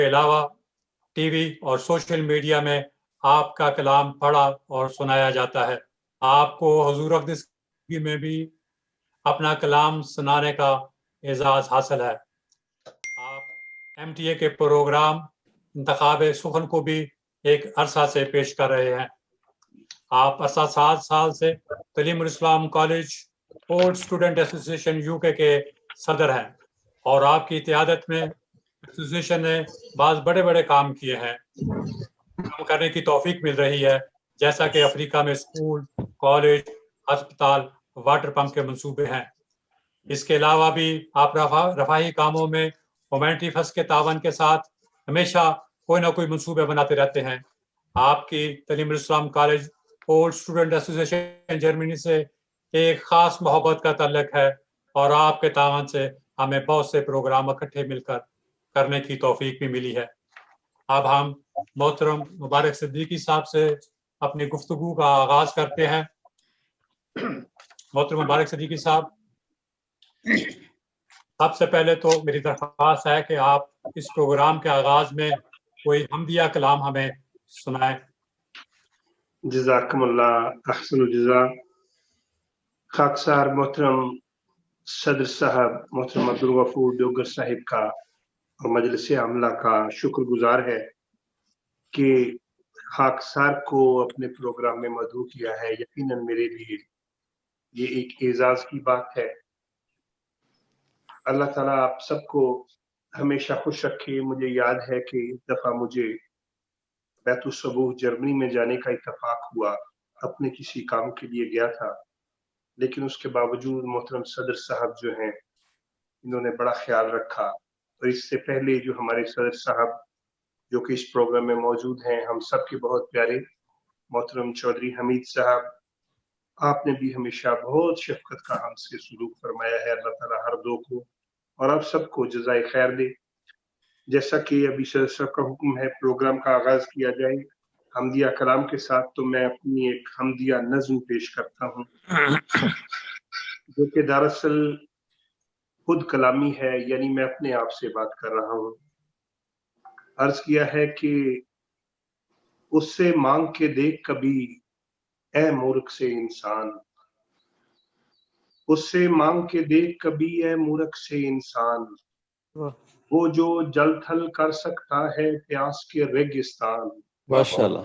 کے علاوہ T V اور سوشل میڈیا میں آپ کا کلام پڑھا اور سنایا جاتا ہے۔ آپ کو حضور اقدس میں بھی اپنا کلام سنانے کا اعزاز حاصل ہے۔ آپ ایم ٹی اے کے پروگرام انتخاب سخن کو بھی ایک عرصہ سے پیش کر رہے ہیں۔ آپ 7 سال سے تعلیم الاسلام college old student association you کے صدر ہیں، اور آپ کی قیادت میں ایسوسیشن نے بعض بڑے بڑے کام کیے ہیں، کام کرنے کی توفیق مل رہی ہے، جیسا کہ افریقہ میں اسکول، کالج، ہسپتال، واٹر پمپ کے منصوبے ہیں۔ اس کے علاوہ بھی آپ رفاہی کاموں میں ہیومینٹی فرسٹ کے تعاون کے ساتھ ہمیشہ کوئی نہ کوئی منصوبے بناتے رہتے ہیں۔ آپ کی تعلیم الاسلام college old student association Germany سے ایک خاص محبت کا تعلق ہے، اور آپ کے تعاون سے ہمیں بہت سے پروگرام اکٹھے مل کر کرنے کی توفیق بھی ملی ہے۔ اب ہم محترم مبارک صدیقی صاحب سے اپنی گفتگو کا آغاز کرتے ہیں۔ محترم مبارک صدیقی صاحب، سب سے پہلے تو میری درخواست ہے کہ آپ اس پروگرام کے آغاز میں کوئی حمدیہ کلام ہمیں سنائیں۔ جزاکم اللہ احسن الجزا۔ خاکسار محترم صدر صاحب محترم عبدالغفور ڈوگر صاحب کا اور مجلس عاملہ کا شکر گزار ہے کہ خاکسار کو اپنے پروگرام میں مدعو کیا ہے۔ یقیناً میرے لیے یہ ایک اعزاز کی بات ہے۔ اللہ تعالیٰ آپ سب کو ہمیشہ خوش رکھے۔ مجھے یاد ہے کہ ایک دفعہ مجھے بیت الصبوح جرمنی میں جانے کا اتفاق ہوا، اپنے کسی کام کے لیے گیا تھا، لیکن اس کے باوجود محترم صدر صاحب جو ہیں انہوں نے بڑا خیال رکھا، اور اس سے پہلے جو ہمارے صدر صاحب جو کہ اس پروگرام میں موجود ہیں، ہم سب کے بہت پیارے محترم چودھری حمید صاحب، آپ نے بھی ہمیشہ بہت شفقت کا ہم سے سلوک فرمایا ہے۔ اللہ تعالیٰ ہر دو کو اور آپ سب کو جزائے خیر دے۔ جیسا کہ ابھی صدر صاحب کا حکم ہے پروگرام کا آغاز کیا جائے حمدیہ کلام کے ساتھ، تو میں اپنی ایک حمدیہ نظم پیش کرتا ہوں جو کہ دراصل خود کلامی ہے، یعنی میں اپنے آپ سے بات کر رہا ہوں۔ عرض کیا ہے کہ اس سے مانگ کے دیکھ کبھی اے مورخ سے انسان، اس سے مانگ کے دیکھ کبھی اے مورخ سے انسان، وہ جو جل تھل کر سکتا ہے پیاس کے ریگستان۔ ماشاءاللہ،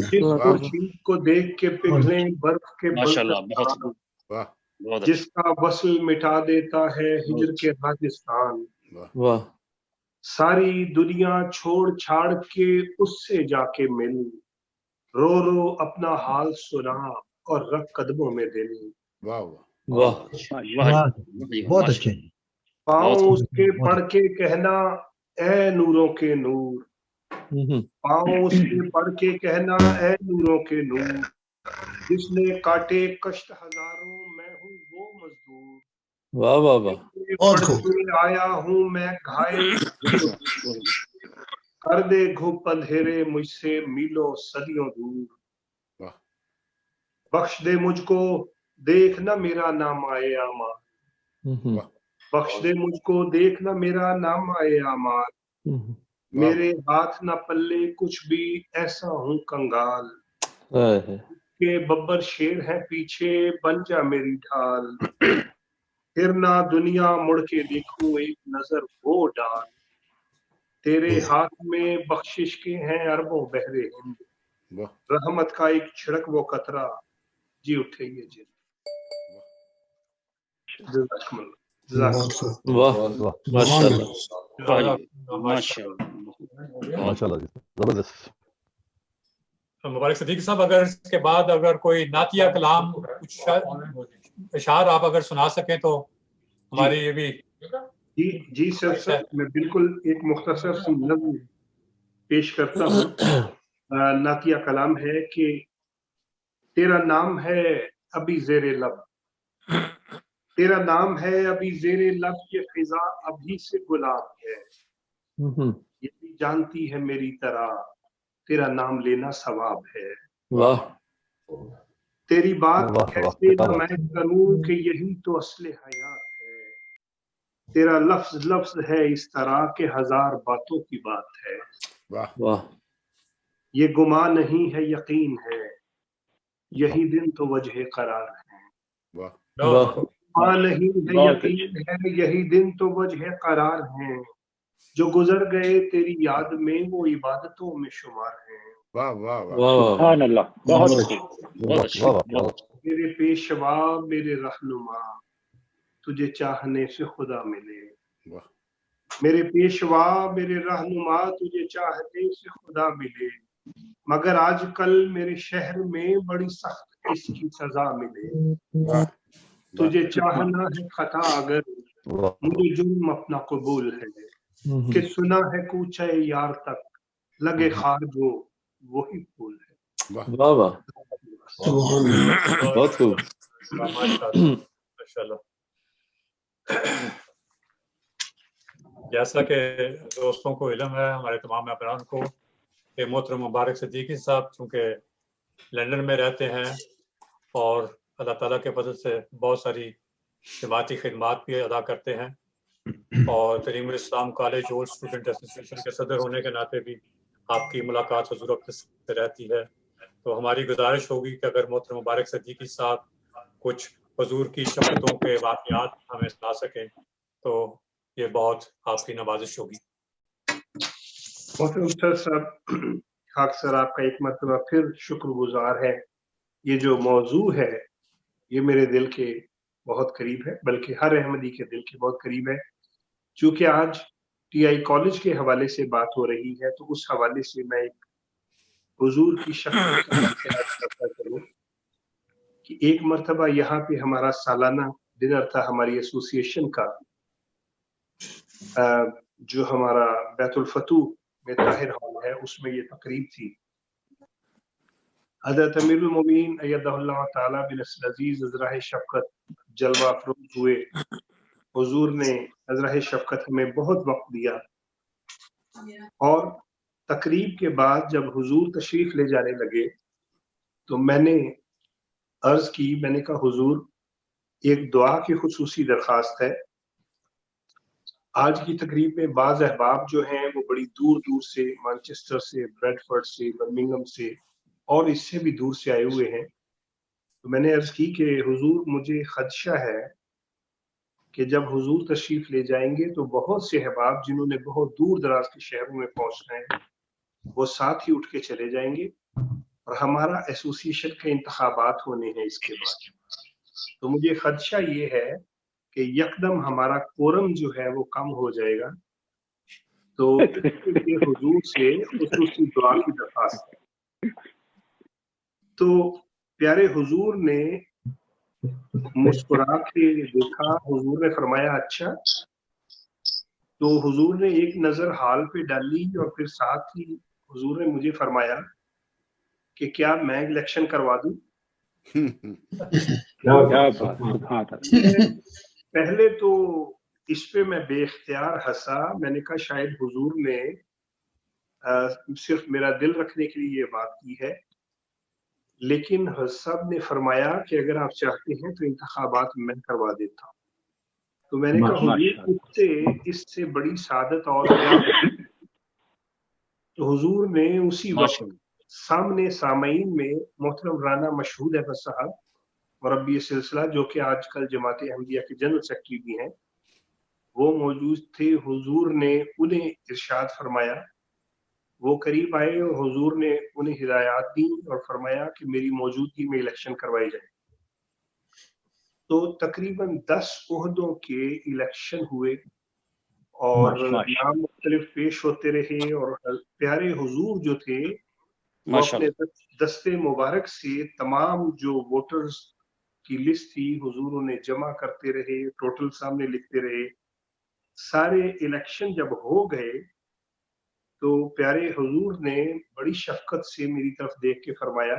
جس خورشید کو دیکھ کے پگھلیں برف کے بلتستان، جس کا وصل مٹا دیتا ہے ہجر کے راجستان، واہ، ساری دنیا چھوڑ چھاڑ کے اس سے جا کے مل، رو رو اپنا حال سنا اور رکھ قدموں میں دل، واہ، بہت اچھے۔ پاؤں اس کے پڑھ کے کہنا اے نوروں کے نور، پاؤں اس کے پڑھ کے کہنا اے نوروں کے نور، جس نے کاٹے کشت ہزاروں میں ہوں وہ مزدور، واہ واہ واہ، پڑھ کے آیا ہوں میں گھائے، کر دے گھپ اندھیرے مجھ سے میلوں صدیوں دور، بخش دے مجھ کو دیکھ نہ میرا نام آئے اعمال، بخش دے مجھ کو دیکھ نہ میرا نام آئے اعمال، میرے ہاتھ نہ پلے کچھ بھی ایسا ہوں کنگال، کہ ببر شیر ہے پیچھے بن جا میری ڈھال، پھر نہ دنیا مڑ کے دیکھوں ایک نظر وہ ڈال، تیرے ہاتھ میں بخشش کے ہیں اربوں بحر ہند، رحمت کا ایک چھڑک وہ قطرہ جی اٹھے یہ جن۔ جزاکم اللہ۔ واہ، ماشاءاللہ، ماشاءاللہ جی، زبردست۔ مبارک صدیقی صاحب، اگر اس کے بعد اگر کوئی نعتیہ کلام کچھ اشعار آپ اگر سنا سکیں تو ہماری یہ بھی۔ جی سر، میں بالکل ایک مختصر سی نظم پیش کرتا ہوں۔ نعتیہ کلام ہے کہ تیرا نام ہے ابھی زیر لب، تیرا نام ہے ابھی زیر لب، یہ فضا ابھی سے گلاب ہے، یہ بھی جانتی ہے میری طرح تیرا نام لینا ثواب ہے، واہ، تیری بات واہ واہ، کیسے نہ میں کروں کہ یہی تو اصل حیات ہے، تیرا لفظ لفظ ہے اس طرح کہ ہزار باتوں کی بات ہے. واہ یہ گمان نہیں ہے یقین ہے, یہی دن تو وجہ قرار ہے. واہ گمان نہیں ہے یقین ہے, یہی دن تو وجہ قرار ہیں. جو گزر گئے تیری یاد میں وہ عبادتوں میں شمار ہیں. واہ واہ سبحان اللہ, بہت خوب, بہت اچھا. میرے پیشوا میرے رہنما تجھے چاہنے سے خدا ملے. میرے پیشوا میرے رہنما تجھے چاہنے سے خدا ملے. مگر آج کل میرے شہر میں بڑی سخت اس کی سزا ملے. تجھے چاہنا ہے خطا اگر مجھے جرم اپنا قبول ہے, کہ سنا ہے کوچہ یار تک لگے خار جو وہی پھول ہے. واہ واہ بہت خوب. ماشاءاللہ. جیسا کہ دوستوں کو علم ہے, ہمارے تمام ابران کو, کہ محترم مبارک صدیقی صاحب چونکہ لندن میں رہتے ہیں اور اللہ تعالیٰ کے فضل سے بہت ساری جماعتی خدمات بھی ادا کرتے ہیں, اور تعلیم الاسلام کالج اولڈ اسٹوڈنٹ ایسوسیشن کے صدر ہونے کے ناطے بھی آپ کی ملاقات حضور اقدس سے رہتی ہے. تو ہماری گزارش ہوگی کہ اگر محترم مبارک صدیقی صاحب کچھ حضور کی شفقتوں کے واقعات ہمیں سنا سکیں تو یہ بہت آپ کی نوازش ہوگی. محترم سر صاحب, خاک سر آپ کا ایک مرتبہ پھر شکر گزار ہے. یہ جو موضوع ہے یہ میرے دل کے بہت قریب ہے, بلکہ ہر احمدی کے دل کے بہت قریب ہے. چونکہ آج ٹی آئی کالج کے حوالے سے بات ہو رہی ہے تو اس حوالے سے میں ایک حضور کی شفقت کا واقعہ کرتا چلوں کہ ایک مرتبہ یہاں پہ ہمارا سالانہ ڈنر تھا ہماری ایسوسی ایشن کا, جو ہمارا بیت الفتوح میں طاہر ہال ہے, اس میں یہ تقریب تھی. حضرت امیر المومنین ایدہ اللہ تعالی بنصر عزیز عذراہ شفقت جلوہ افروز ہوئے. حضور نے عذراہ شفقت ہمیں بہت وقت دیا, اور تقریب کے بعد جب حضور تشریف لے جانے لگے تو میں نے عرض کی, میں نے کہا حضور ایک دعا کی خصوصی درخواست ہے. آج کی تقریب میں بعض احباب جو ہیں وہ بڑی دور دور سے, مانچسٹر سے, بریڈ فورڈ سے, برمنگھم سے اور اس سے بھی دور سے آئے ہوئے ہیں. تو میں نے عرض کی کہ حضور مجھے خدشہ ہے کہ جب حضور تشریف لے جائیں گے تو بہت سے احباب جنہوں نے بہت دور دراز کے شہروں میں پہنچنا ہے وہ ساتھ ہی اٹھ کے چلے جائیں گے, اور ہمارا ایسوسی ایشن کے انتخابات ہونے ہیں اس کے بعد. تو مجھے خدشہ یہ ہے کہ یکدم ہمارا کورم جو ہے وہ کم ہو جائے گا. تو حضور سے خصوصی دعا کی درخواست ہے. تو پیارے حضور نے مسکرا کے دیکھا, حضور نے فرمایا اچھا. تو حضور نے ایک نظر حال پہ ڈالی اور پھر ساتھ ہی حضور نے مجھے فرمایا کہ کیا میں الیکشن کروا دوں. پہلے تو اس پہ میں بے اختیار ہنسا. میں نے کہا شاید حضور نے صرف میرا دل رکھنے کے لیے یہ بات کی ہے, لیکن صاحب نے فرمایا کہ اگر آپ چاہتے ہیں تو انتخابات میں کروا دیتا ہوں. تو میں نے کہا اس سے بڑی سعادت اور کیا ہوگی. تو حضور نے اسی وقت سامنے سامعین میں محترم رانا مشہود احمد صاحب مربی سلسلہ, جو کہ آج کل جماعت احمدیہ کے جنرل سیکرٹری بھی ہیں, وہ موجود تھے. حضور نے انہیں ارشاد فرمایا, وہ قریب آئے اور حضور نے انہیں ہدایات دی اور فرمایا کہ میری موجودگی میں الیکشن کروائی جائے. تو تقریباً 10 عہدوں کے الیکشن ہوئے اور نام مختلف پیش ہوتے رہے, اور پیارے حضور جو تھے وہ اپنے دستے مبارک سے تمام جو ووٹرز کی لسٹ تھی حضور انہیں جمع کرتے رہے, ٹوٹل سامنے لکھتے رہے. سارے الیکشن جب ہو گئے تو پیارے حضور نے بڑی شفقت سے میری طرف دیکھ کے فرمایا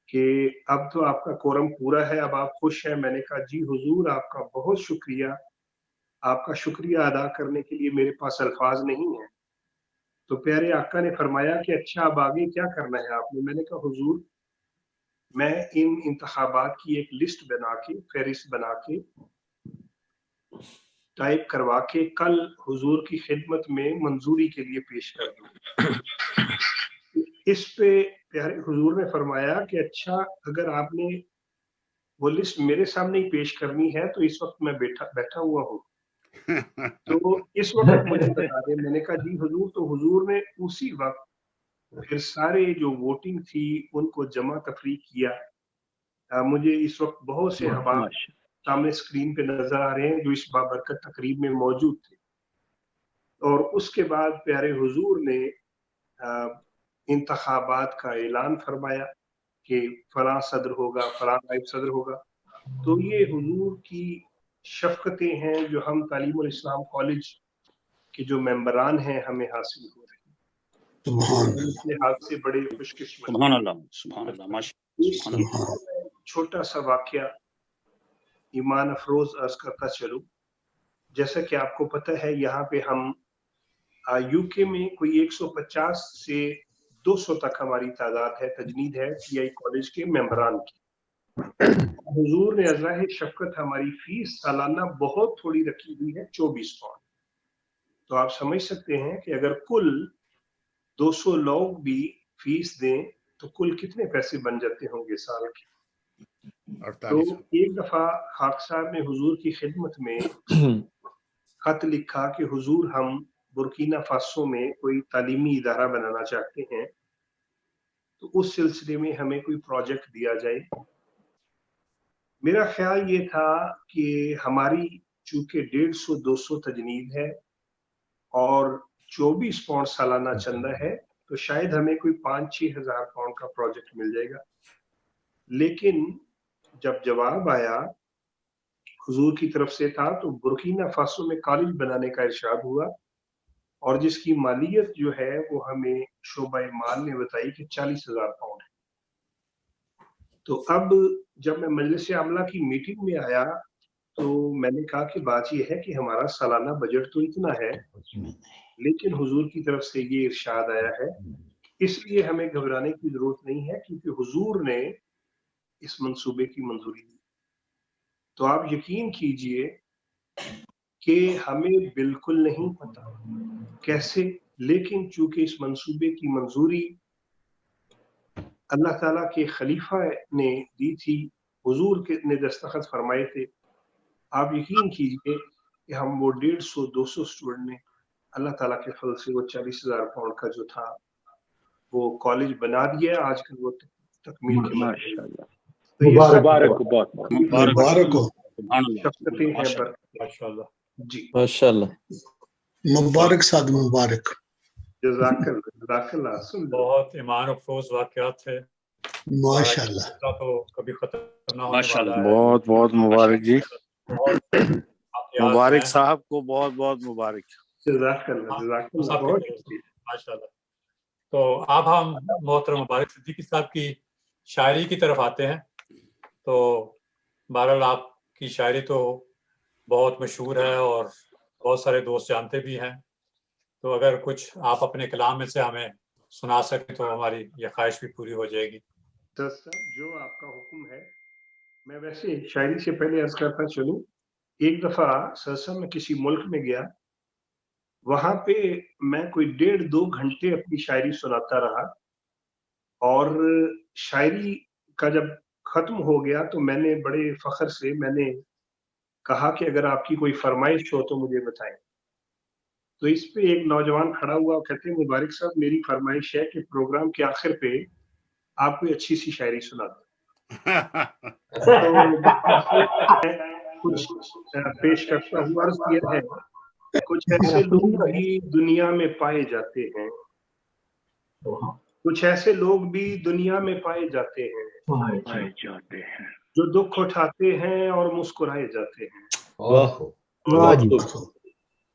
کہ اب تو آپ کا کورم پورا ہے, اب آپ خوش ہیں. میں نے کہا جی حضور آپ کا بہت شکریہ, آپ کا شکریہ ادا کرنے کے لیے میرے پاس الفاظ نہیں ہیں. تو پیارے آقا نے فرمایا کہ اچھا اب آگے کیا کرنا ہے آپ نے. میں نے کہا حضور میں ان انتخابات کی ایک لسٹ بنا کے, فہرست بنا کے टाइप करवा के कल हुजूर की खिदमत में मंजूरी के लिए पेश कर दूं। इस पे प्यारे हुजूर ने फरमाया कि अच्छा, अगर आपने वो लिस्ट मेरे सामने ही पेश करनी है तो इस वक्त मैं बैठा हुआ हूँ, तो इस वक्त मुझे बता दें। मैंने कहा जी हुजूर। तो हुजूर ने उसी वक्त फिर सारे जो वोटिंग थी उनको जमा तफरीक किया। मुझे इस वक्त बहुत से अहबाब सामने स्क्रीन पे नजर आ रहे हैं जो इस बाबरकत तकरीब में मौजूद थे। और उसके बाद प्यारे हुजूर ने इंतखाबात का ऐलान फरमाया कि फलां सदर होगा, फलां नायब सदर होगा। तो ये हुजूर की शफकतें हैं जो हम तालीमुल इस्लाम कॉलेज के जो मेंबरान हैं हमें हासिल हो रही है। इस लिहाज से बड़े खुशकिस्मत। सुभान अल्लाह, सुभान अल्लाह, माशाअल्लाह। छोटा सा वाकया ईमान अफरोज अर्ज करता चलूं। जैसा कि आपको पता है, यहाँ पे हम यूके में कोई 150 से 200 तक हमारी तादाद है, तजनीद है टीआई कॉलेज के मेंबरान की। हुजूर ने अज़राह शफकत हमारी फीस सालाना बहुत थोड़ी रखी हुई है, 24 पाउंड। तो आप समझ सकते हैं कि अगर कुल 200 लोग भी फीस दें तो कुल कितने पैसे बन जाते होंगे साल के। तो एक दफा खाक साहब ने हुजूर की खिदमत में खत लिखा कि हुजूर हम बुर्किना फासो में कोई तालीमी इदारा बनाना चाहते हैं, तो उस सिलसिले में हमें कोई प्रोजेक्ट दिया जाए। मेरा ख्याल ये था कि हमारी चूंकि 150-200 तजनीद है और 24 पाउंड सालाना चंदा है, तो शायद हमें कोई 5-6 हजार पाउंड का प्रोजेक्ट मिल जाएगा। लेकिन जब जवाब आया हुजूर की तरफ से था तो बुर्किना फासो में कॉलेज बनाने का इरशाद हुआ और जिसकी मालियत जो है वो हमें शोबा माल ने बताई कि 40,000 पाउंड है। तो अब जब मैं मजलिस आमला की मीटिंग में आया तो मैंने कहा कि बात यह है कि हमारा सालाना बजट तो इतना है, लेकिन हुजूर की तरफ से ये इरशाद आया है, इसलिए हमें घबराने की जरूरत नहीं है क्योंकि हुजूर ने इस मंसूबे की मंजूरी दी। तो आप यकीन कीजिए कि हमें बिल्कुल नहीं पता कैसे, लेकिन चूंकि इस मंसूबे की मंजूरी अल्लाह ताला के खलीफा ने दी थी, हुजूर के ने दस्तखत फरमाए थे। आप यकीन कीजिए कि हम वो 150-200 स्टूडेंट ने अल्लाह ताला के फल से वो 40,000 पाउंड का जो था वो कॉलेज बना दिया। आजकल वो तकमील के माशाअल्लाह, तो ये सब मुबारक हो, शफ़क़तें हैं माशाअल्लाह जी। माशाअल्लाह, मुबारक साद मुबारक। जज़ाकल्लाह। सुन लो, बहुत ईमान अफरोज वाक़यात थे माशाअल्लाह, तो कभी खत्म ना होने माशाअल्लाह। वाला है। बहुत बहुत मुबारक जी, बहुत वाक़यात मुबारक हैं। साहब को बहुत बहुत मुबारक। जज़ाकल्लाह बहुत शुक्रिया। माशाअल्लाह। तो अब हम मोहतरम मुबारक सिद्दीकी साहब की शायरी की तरफ आते हैं। तो बहरहाल आपकी शायरी तो बहुत मशहूर है और बहुत सारे दोस्त जानते भी हैं, तो अगर कुछ आप अपने कलाम में से हमें सुना सकें तो हमारी ये ख्वाहिश भी पूरी हो जाएगी। सर जो आपका हुक्म है। मैं वैसे शायरी से पहले अर्ज करता चलूं, एक दफा सरसम में किसी मुल्क में गया, वहां पे मैं कोई 1.5-2 घंटे अपनी शायरी सुनाता रहा और शायरी का जब खत्म हो गया तो मैंने बड़े फख्र से मैंने कहा कि अगर आपकी कोई फरमाइश हो तो मुझे बताएं। तो इस पे एक नौजवान खड़ा हुआ और कहते हैं मुबारक साहब, मेरी फरमाइश है कि प्रोग्राम के आखिर पे आप कोई अच्छी सी शायरी सुना दो। तो कुछ पेश करता हुआ अर्ज किया है, कुछ ऐसे लोग भी दुनिया में पाए जाते हैं, कुछ ऐसे लोग भी दुनिया में पाए जाते हैं जो दुख उठाते हैं और मुस्कुराए जाते हैं।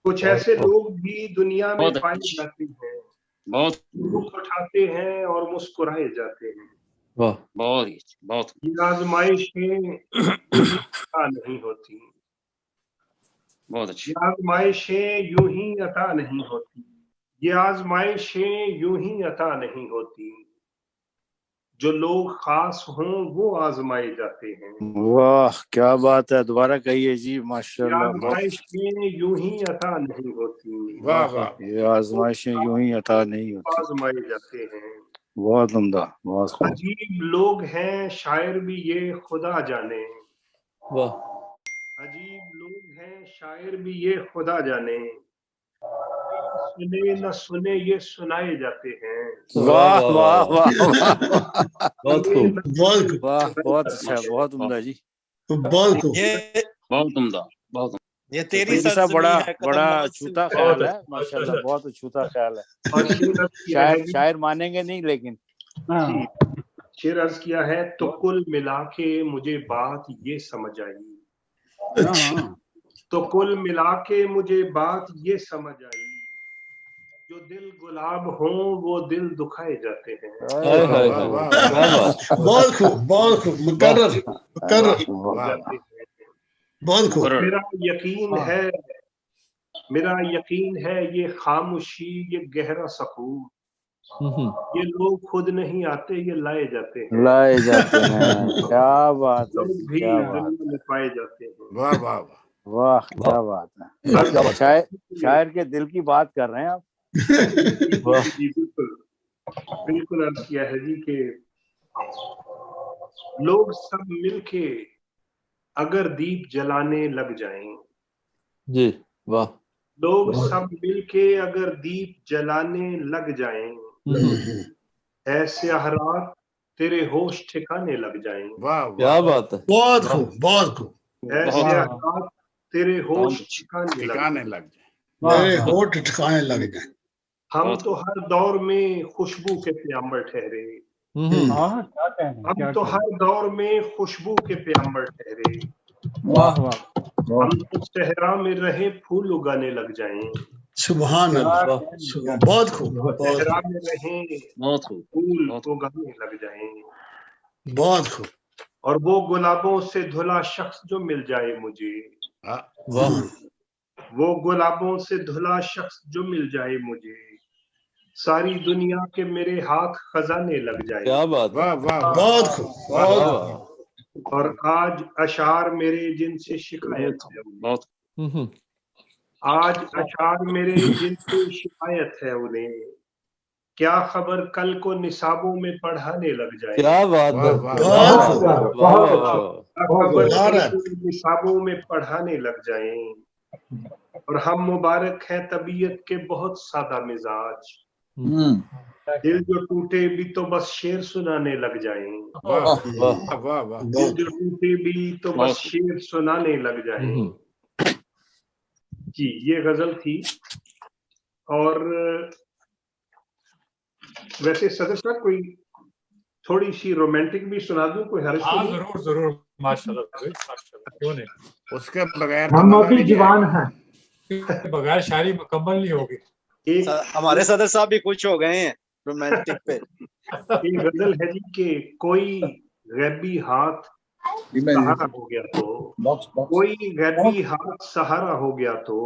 कुछ ऐसे लोग भी दुनिया में पाए जाते हैं, बहुत दुख उठाते हैं और मुस्कुराए जाते हैं। बहुत ये आजमाइशें नहीं होती, बहुत अच्छी। ये आजमाइशें यूं ही अता नहीं होती, ये आजमाइशें यूं ही अता नहीं होती। जो लोग खास हों वो आजमाए जाते हैं। वाह क्या बात है, दोबारा कहिए जी। ये माशाल्लाह, बहुत आजमाइशें यूं ही अता नहीं होती, वाह वाह ये आजमाइशें यूं ही अता नहीं होती। आजमाए जाते हैं। बहुत उम्दा, बहुत खूब। अजीब लोग हैं शायर भी ये खुदा जाने, वाह अजीब लोग हैं शायर भी ये खुदा जाने, सुने न सुने ये सुनाए जाते हैं। वाह वाह वाह बहुत सुने खूब, न बहुत सुने खूब, वाह, बहुत ये अच्छा, सुनाए बहुत उम्दा जी। बहुत खूब। ये बहुत उम्दा, बहुत ये तेरी सा सरजमी बड़ा है, कदम बड़ा मोहम्मद अछूता सिंह। ख्याल है माशाल्लाह, बहुत अछूता ख्याल है। और शेर अर्ज किया है शायर शायर मानेंगे नहीं लेकिन जी, शेर अर्ज किया है तो कुल मिला के मुझे बात ये समझ आई, तो कुल मिला के मुझे बात ये समझ आई, जो दिल गुलाब हो वो दिल दुखाए जाते हैं। हाय हाय हाय, क्या बात, बहुत खूब, बहुत खूब। मुकर्रर, मुकर्रर। जाते हैं। बहुत खूब। मुकर्रर। मेरा यकीन है ये खामोशी, ये गहरा सकून, ये लोग खुद नहीं आते, ये लाए जाते हैं। लाए जाते हैं। क्या बात है लोग जी, भी क्या बात, दुनिया में पाए जाते हैं। वाह वाह वाह वाह क्या बात है। शायर के दिल की बात कर रहे हैं आप। जी, बिल्कुल बिल्कुल अर्ज किया है जी कि लोग सब मिलके अगर दीप जलाने लग जाएं, जी वाह, लोग सब मिलके अगर दीप जलाने लग जाएं, ऐसे रात तेरे होश ठिकाने लग जाएं, वाह क्या वाह, बात है, बहुत खूब, बहुत खूब। ऐसे रात तेरे होश ठिकाने लग ठिकाने जाएं। लग जाए। मेरे होठ ठिकाने लग जाए। हम तो हर दौर में खुशबू के प्याम्बर ठहरे, हम तो हर दौर में खुशबू के प्याम्बर ठहरे, वाह वाह, हम तो सहरा में रहे फूल उगाने लग जाएं, सुभान अल्लाह, सुभान, बहुत खूब, बहुत सहरा खूब, में रहे बहुत खूब, फूल बहुत उगाने लग जाएं, बहुत खूब। और वो गुलाबों से धुला शख्स जो मिल जाए मुझे, वाह वो गुलाबों से धुला शख्स जो मिल जाए मुझे, सारी दुनिया के मेरे हाथ खजाने लग जाए। क्या बात है, वाह वाह वाह, बहुत खूब, बहुत वाह खूब। वाह, और आज अशार मेरे जिनसे शिकायत है उन्हें, बहुत आज अशार मेरे जिनसे शिकायत है उन्हें, क्या खबर कल को निसाबों में पढ़ाने लग जाए, क्या बात है, वाह, वाह, क्या बहुत बात है, खूब। वाह वाह वाह, क्या खबर कल मुबारक। को निसाबों में पढ़ाने लग जाए, और हम मुबारक हैं तबीयत के बहुत सादा मिजाज, दिल जो टूटे भी तो बस शेर सुनाने लग जाएं, वाह वाह, वाह वाह, दिल जो टूटे भी तो बस शेर सुनाने लग जाएं। जी, ये गजल थी। और वैसे सदर साहब कोई थोड़ी सी रोमांटिक भी सुना दूं, कोई हर्ज तो हाँ नहीं? जरूर जरूर, माशाल्लाह भाई, माशाल्लाह, क्यों नहीं। उसके बगैर तो हम मजा अभी नहीं जवान आएगा। हैं। बगैर शायरी मुकम्मल नहीं होगी। एक हमारे सदर साहब भी खुश हो गए हैं रोमांटिक पे। एक गजल है जी कि कोई गैबी हाथ सहारा हो गया तो, कोई गैबी हाथ सहारा हो गया तो,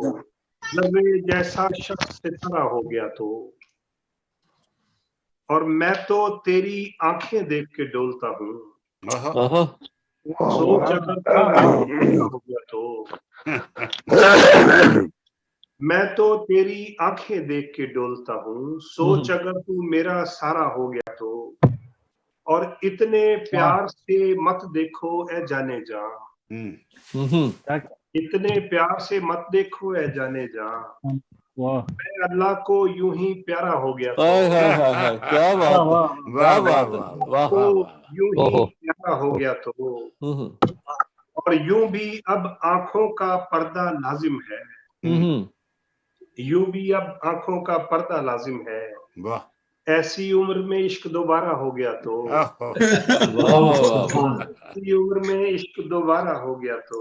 लबे जैसा शख्स सितारा हो गया तो, और मैं तो तेरी आंखें देख के डोलता हूँ, आहा, सोच अगर तू मेरा हो गया तो, मैं तो तेरी आंखें देख के डोलता हूँ, सोच अगर तू मेरा सारा हो गया तो, और इतने प्यार से मत देखो ए जाने जा, इतने प्यार से मत देखो ए जाने जा, मैं अल्लाह को यूं ही प्यारा हो गया हाय तो, हाय हाय हाय, क्या बात है, वाह क्या वाह बात है, वाह वाह, को यूं ही ओहो, प्यारा हो गया तो, और यूं भी अब आंखों का पर्दा लाजिम है, यूं भी अब आंखों का पर्दा लाजिम है, वाह, ऐसी उम्र में इश्क दोबारा हो गया तो, वाह वाह वाह, ऐसी उम्र में इश्क दोबारा हो गया तो,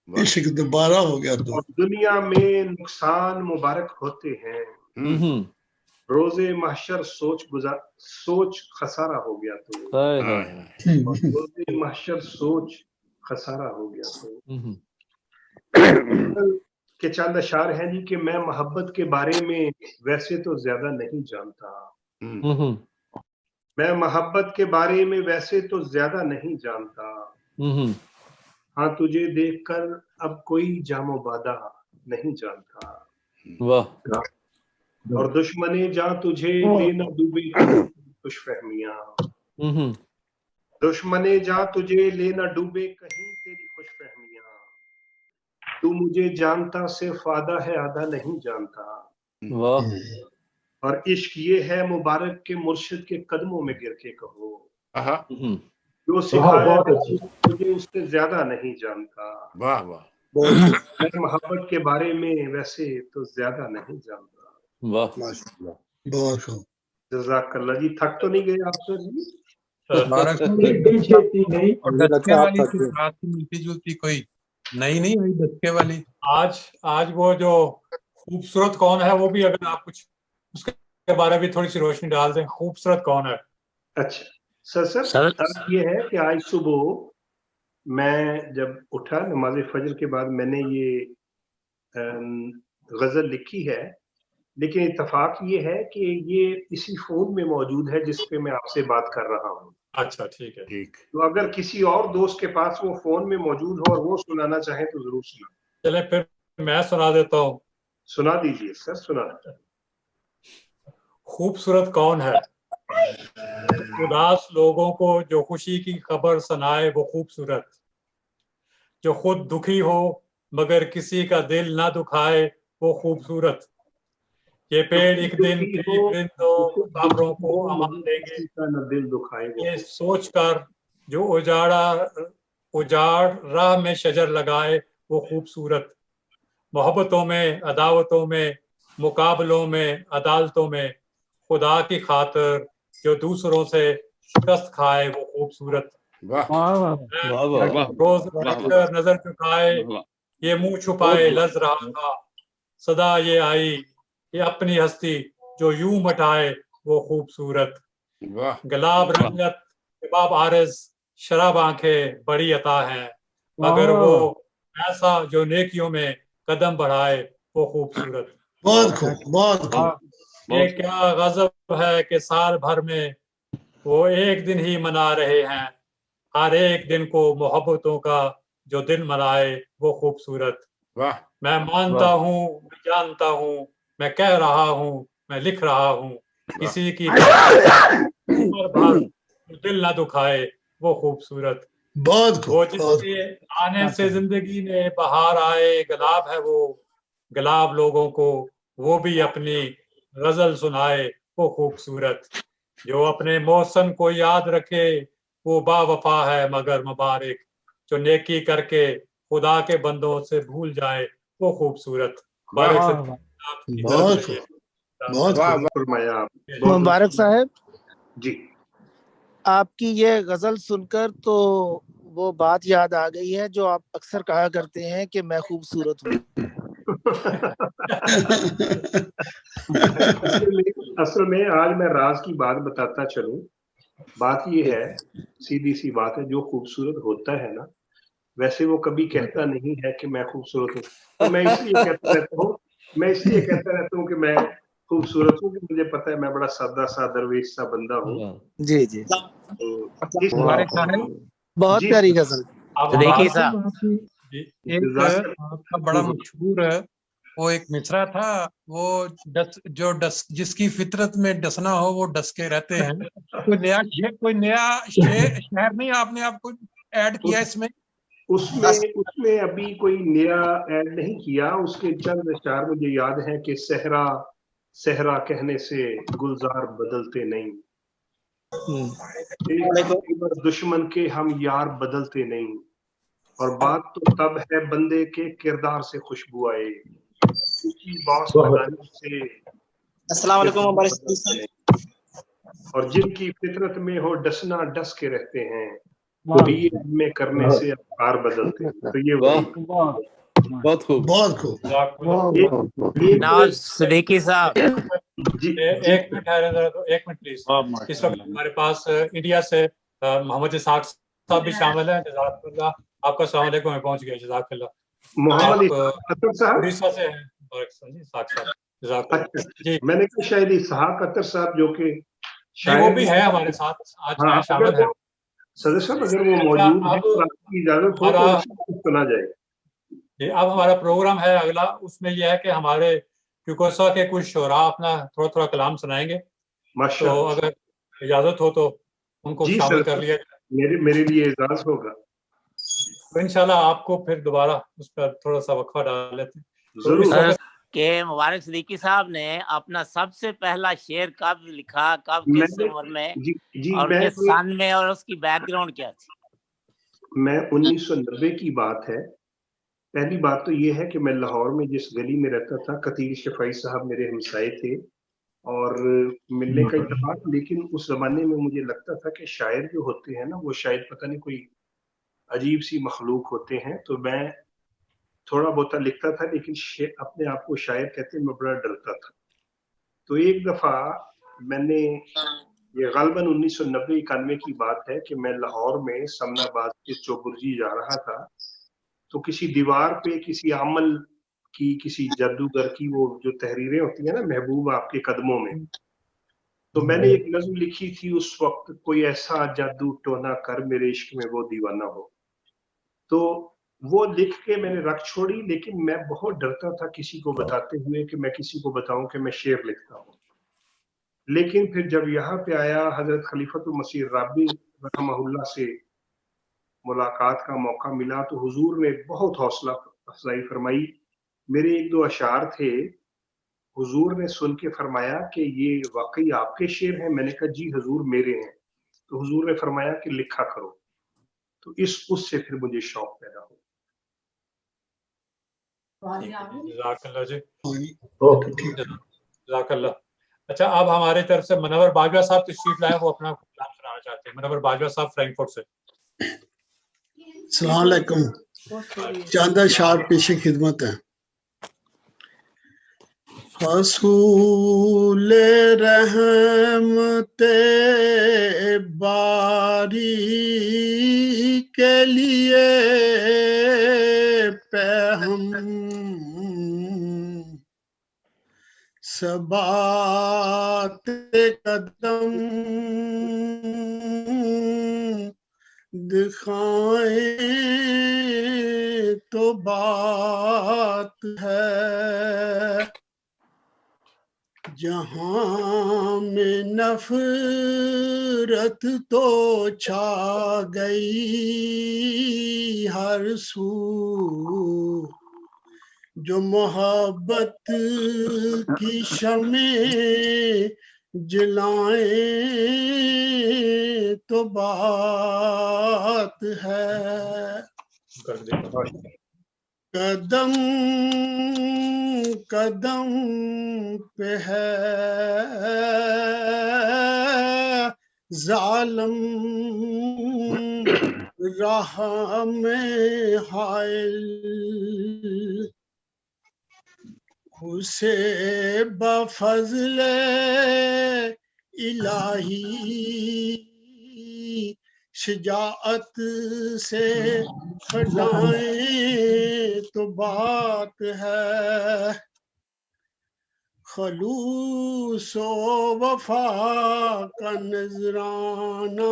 इश्क दोबारा हो गया तो। और दुनिया में नुकसान मुबारक होते हैं, रोजे महशर सोच खसारा हो गया तो, हाय हाय हाय, और रोजे महशर सोच खसारा हो गया तो। के चंद अशार हैं जी कि मैं मोहब्बत के बारे में वैसे तो ज्यादा नहीं जानता, मैं मोहब्बत के बारे में वैसे तो ज्यादा नहीं जानता, हाँ तुझे देखकर अब कोई जामो बादा नहीं जानता, वाह और दुश्मने जा तुझे लेना डूबे खुशफहमियां, दुश्मने जा तुझे लेना डूबे कहीं तेरी खुशफहमियां, तू मुझे जानता सिर्फ आधा है आधा नहीं जानता, वाह और इश्क ये है मुबारक के मुर्शिद के कदमों में गिर के कहो, आहा, जो सिखाया मुझे उससे ज्यादा नहीं जानता, वाह वाह मैं मोहब्बत के बारे में वैसे तो ज्यादा नहीं जानता। वाह माशाल्लाह, बहुत खूब। जज़ाकल्लाह जी। थक तो नहीं गए आप सर जी? और दचके वाली की बात मिलती जुलती कोई नई नहीं हुई दचके वाली। आज वो जो खूबसूरत कौन है वो भी अगर आप कुछ उसके बारे में थोड़ी सी रोशनी डाल दें, खूबसूरत कौन है? अच्छा सर अब ये है कि आज सुबह मैं जब उठा नमाज फजर के बाद मैंने ये गजल लिखी है, लेकिन इत्तेफाक ये है कि ये इसी फोन में मौजूद है जिस पे मैं आपसे बात कर रहा हूँ। अच्छा ठीक है, ठीक। तो अगर किसी और दोस्त के पास वो फोन में मौजूद हो और वो सुनाना चाहे तो जरूर सुना। चले फिर मैं सुना देता हूँ। सुना दीजिए सर, सुना। खूबसूरत कौन है? उदास लोगों को जो खुशी की खबर सुनाए वो खूबसूरत, जो खुद दुखी हो मगर किसी का दिल ना दुखाए वो खूबसूरत, ये पेड़ एक दिन कई परिंदों मुसाफिरों को अमान देंगे, दिल दुखाए ये सोचकर जो उजाड़ राह में शजर लगाए वो खूबसूरत, मोहब्बतों में अदावतों में मुकाबलों में अदालतों में खुदा की खातिर जो दूसरों से शिकस्त खाए वो खूबसूरत, रोज नजर झुकाए ये मुंह छुपाए लज रहा था, सदा ये आई ये अपनी हस्ती जो यूं मटाए वो खूबसूरत, गुलाब रंगत कबाब आरज़ शराब आंखें बड़ी अता है, मगर वो ऐसा जो नेकियों में कदम बढ़ाए वो खूबसूरत। बहुत खूब, बहुत खूब। ये क्या गजब है कि साल भर में वो एक दिन ही मना रहे हैं, हर एक दिन को मोहब्बतों का जो दिन मनाए वो खूबसूरत। मैं मानता हूँ, मैं जानता हूँ, मैं कह रहा हूँ, मैं लिख रहा हूँ, किसी की उम्र भर दिल ना दुखाए वो खूबसूरत। बहुत वो खूब, जिसके आने से जिंदगी में बाहर आए गुलाब है वो, गुलाब लोगों को वो भी अपनी गजल सुनाए वो खूबसूरत, जो अपने मौसम को याद रखे वो बावफा है मगर मुबारक, जो नेकी करके खुदा के बंदों से भूल जाए वो खूबसूरत। बहुत मुबारक साहब जी, आपकी ये गजल सुनकर तो वो बात याद आ गई है जो आप अक्सर कहा करते हैं कि मैं खूबसूरत हूँ। असल में आज मैं राज की बात बताता चलूं। बात ये है, सीधी सी बात है, जो खूबसूरत होता है ना वैसे वो कभी कहता नहीं है कि मैं खूबसूरत हूँ। तो मैं इसलिए कहता रहता हूँ कि मैं खूबसूरत हूँ कि मुझे पता है मैं बड़ा सादा सा दरवेश सा बंदा हूँ। जी जी, तो बहुत प्यारी गजल। देखिए साहब, एक आपका बड़ा मशहूर है वो एक मिसरा था, वो जिसकी फितरत में डसना हो वो डस के रहते हैं। कोई नया शहर नहीं आपने आपको ऐड किया इसमें? उसमें अभी कोई नया ऐड नहीं किया। उसके चंद अशआर मुझे याद है कि सहरा सहरा कहने से गुलजार बदलते नहीं, दुश्मन के हम यार बदलते नहीं, और बात तो तब है बंदे के किरदार से खुशबू आए, बास लगाने से अस्सलाम वालेकुम। और जिनकी फितरत में हो डसना डस के रहते हैं, में करने से अवतार बदलते हैं। तो ये बहुत खूब, बहुत खूब। देखिए साहब जी, एक मिनट ठहरे, एक मिनट प्लीज। इस वक्त हमारे पास इंडिया से मोहम्मद इसाक साहब भी शामिल है। जज़ाकल्लाह, आपका अस्सलाम वालेकुम, मैं पहुंच गया। जज़ाकल्लाह। मोहम्मद उड़ीसा से हैं इसाक साहब। जी, मैंने कहा शायद इसहाक अतर साहब जो कि नहीं, वो भी है हमारे साथ आज, हाँ, शामिल है। सदर साहब अगर वो मौजूद है तो आपकी इजाजत हो तो सुना जाए। ये अब हमारा प्रोग्राम है अगला, उसमें यह है कि हमारे क्यूकोसा के कुछ शोरा अपना थोड़ा थोड़ा कलाम सुनाएंगे, तो अगर इजाजत हो तो उनको शामिल कर लिया जाए। मेरे लिए इजाजत होगा तो इंशाल्लाह आपको फिर दोबारा उस पर थोड़ा सा वक्फा डाल लेते हैं। जरूर। के मुबारक सिद्दीकी साहब ने अपना सबसे पहला शेर कब लिखा, कब, किस उम्र में, और किस सन में, और उसकी बैकग्राउंड क्या थी? मैं 1990 की बात है। पहली बात तो ये है कि मैं लाहौर में जिस गली में रहता था, कतील शफाई साहब मेरे हमसाए थे और मिलने का इत्तेफाक, लेकिन उस जमाने में मुझे लगता था कि शायर जो होते हैं ना, वो शायद पता नहीं कोई अजीब सी मखलूक होते हैं। तो मैं थोड़ा बहुत लिखता था, लेकिन अपने आप को शायर कहते मैं बड़ा डरता था। तो एक दफा मैंने, ये गलबन 1990-91 की बात है, कि मैं लाहौर में समनाबाद के चौबुर्जी जा रहा था, तो किसी दीवार पे किसी अमल की, किसी जादूगर की वो जो तहरीरें होती है ना, महबूब आपके कदमों में, तो मैंने एक नज्म लिखी थी उस वक्त, कोई ऐसा जादू टोना कर मेरे इश्क में वो दीवाना हो। तो वो लिख के मैंने रख छोड़ी, लेकिन मैं बहुत डरता था किसी को बताते हुए कि मैं किसी को बताऊं कि मैं शेर लिखता हूं। लेकिन फिर जब यहाँ पे आया, हजरत खलीफतुल मसीह राबी रहमहुल्लाह से मुलाकात का मौका मिला, तो हुजूर ने बहुत हौसला अफजाई फरमाई। मेरे एक दो अशार थे, हुजूर ने सुन के फरमाया कि ये वाकई आपके शेर हैं। मैंने कहा जी हुजूर मेरे हैं। तो हुजूर ने फरमाया कि लिखा करो। तो उससे फिर मुझे शौक पैदा हो। जज़ाकल्लाह जी, जज़ाकल्लाह। अच्छा, अब हमारे तरफ से मनवर बाजवा साहब तशरीफ लाए, वो अपना कलाम सुनाना चाहते हैं। मनवर बाजवा साहब फ्रैंकफर्ट से। अस्सलाम वालेकुम। चंद अशार पेश खिदमत है। रसूल रहमते बारी के लिए पैहम सबात कदम दिखाए तो बात है। जहां में नफरत तो छा गई हर सू, जो मोहब्बत की शमें जलाए तो बात है। कदम कदम पे है जालिम राह में हायल, उसे बफज़ले इलाही शजाअत से हटाएं तो बात है। खलूसो वफा का नजराना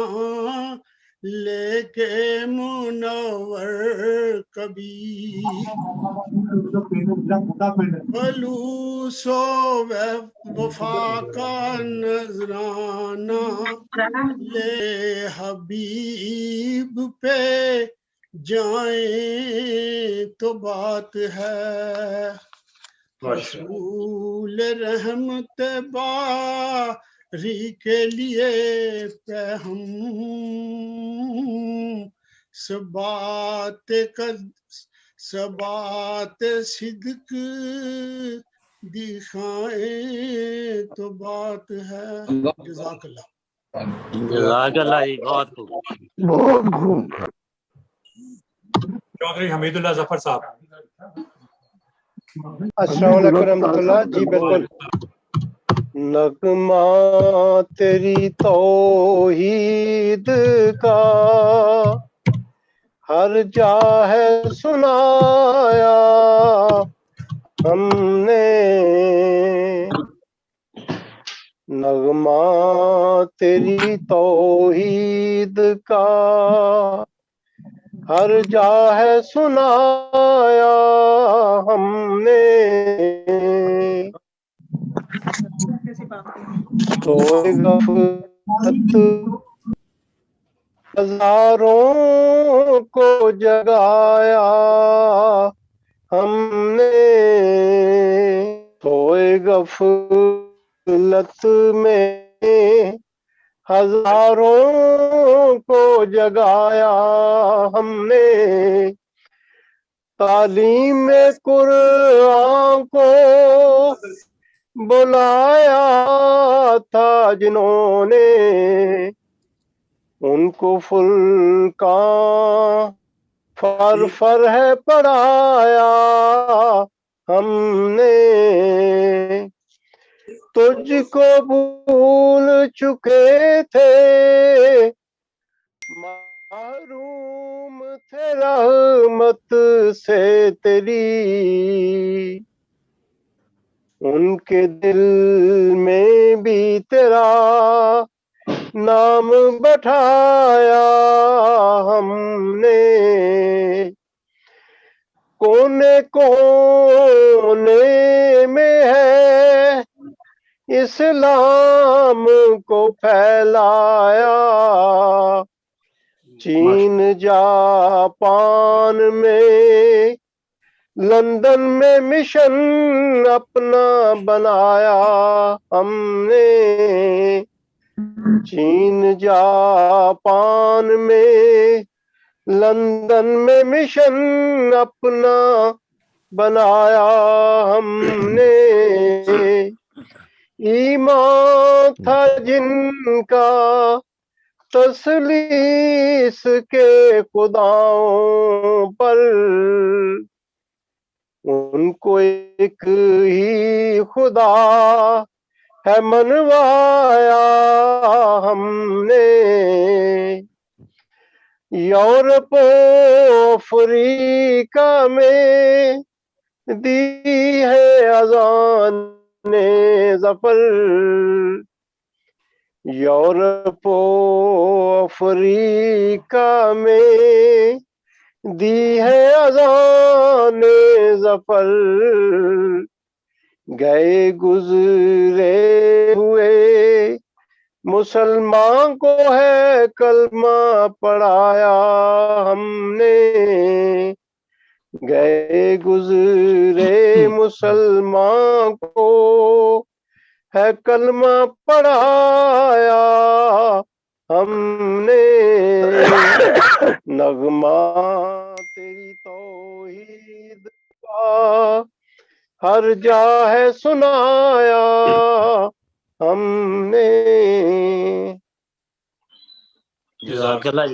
लेके मुनव्वर कभी, खलूसो वफा का नजराना ले हबीब पे जाए तो बात है। रसूल रहमत बारी के लिए पैहम सबात सिद्क दिखाए तो बात है। जज़ाकल्लाह। जज़ाकल्लाह जी, बहुत खूब। चौधरी हमीदुल्लाह जफर साहब। अस्सलाम वालेकुम रहमतुल्लाह जी। बिल्कुल। नगमा तेरी तौहीद का हर जा है सुनाया हमने, نغمہ تیری توحید کا ہر جا ہے سنایا ہم نے، سوئے غفلت ہزاروں کو جگایا ہم نے، سوئے غفلت میں ہزاروں کو جگایا ہم نے، تعلیم قرآن کو بلایا تھا جنہوں نے، ان کو فلکاں فر ہے پڑھایا ہم نے، تجھ کو بھول چکے تھے محروم تھے رحمت سے تیری، ان کے دل میں بھی تیرا نام بٹھایا ہم نے، کونے کونے میں ہے اسلام کو پھیلایا، چین جاپان میں لندن میں مشن اپنا بنایا ہم نے، چین جاپان میں لندن میں مشن اپنا بنایا ہم نے، ایمان تھا جن کا تسلیس کے خداؤں پر، ان کو ایک ہی خدا ہے منوایا ہم نے، یورپ افریقہ میں دی ہے اذان ظفر، یورپ افریقہ میں دی ہے اذان ظفر، گئے گزرے ہوئے مسلمان کو ہے کلمہ پڑھایا ہم نے، گئے گزرے مسلمان کو ہے کلمہ پڑھایا ہم نے، نغمہ تیری توحید کا ہر جا ہے سنایا ہم نے۔ جزاک اللہ